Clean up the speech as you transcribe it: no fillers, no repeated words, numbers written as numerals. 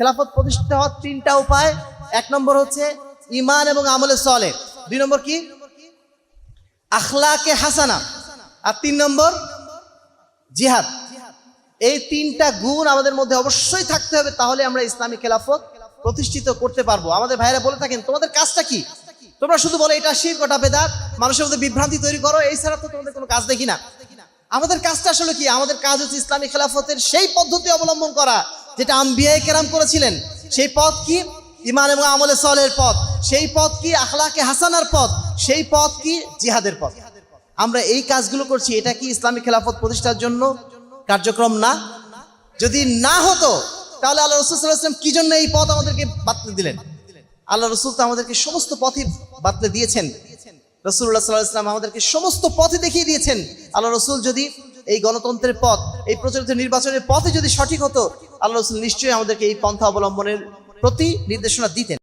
খেলাফত প্রতিষ্ঠিত হওয়ার তিনটা উপায়। এক নম্বর হচ্ছে ঈমান এবং আমলে সালেহ, দুই নম্বর কি আখলাকে হাসানা, আর তিন নম্বর জিহাদ। এই তিনটা গুণ আমাদের মধ্যে অবশ্যই থাকতে হবে, তাহলে আমরা ইসলামী খেলাফত প্রতিষ্ঠিত করতে পারবো। আমাদের ভাইরা বলে থাকেন তোমাদের কাজটা কি, তোমরা শুধু বলো এটা শিরক ওটা বেদাত, মানুষের মধ্যে বিভ্রান্তি তৈরি করো, এই ছাড়া তো তোমাদের কোনো কাজ দেখি না। আমাদের কাজটা আসলে কি? আমাদের কাজ হচ্ছে ইসলামী খেলাফতের সেই পদ্ধতি অবলম্বন করা যেটা আম্বিয়ায়ে কেরাম করেছিলেন। সেই পথ কি? ঈমান এবং আমলে সালেহের পথ। সেই পথ কি? আখলাকে হাসানার পথ। সেই পথ কি? জিহাদের পথ। আমরা এই কাজগুলো করছি, এটা কি ইসলামী খেলাফত প্রতিষ্ঠার জন্য কার্যক্রম না? যদি না হতো তাহলে আল্লাহ রাসূল সাল্লাল্লাহু আলাইহি ওয়াসাল্লাম কি জন্য এই পথ আমাদেরকে বাতলে দিলেন? আল্লাহ রাসূল তো আমাদেরকে সমস্ত পথই বাতলে দিয়েছেন। রাসূলুল্লাহ সাল্লাল্লাহু আলাইহি ওয়াসাল্লাম আমাদেরকে সমস্ত পথই দেখিয়ে দিয়েছেন। আল্লাহ রাসূল যদি এই গণতন্ত্রের পথ, এই প্রচলিত নির্বাচনের পথে যদি সঠিক হতো, আল্লাহ রাসূল নিশ্চয়ই আমাদেরকে এই পন্থা অবলম্বনের প্রতি নির্দেশনা দিতেন।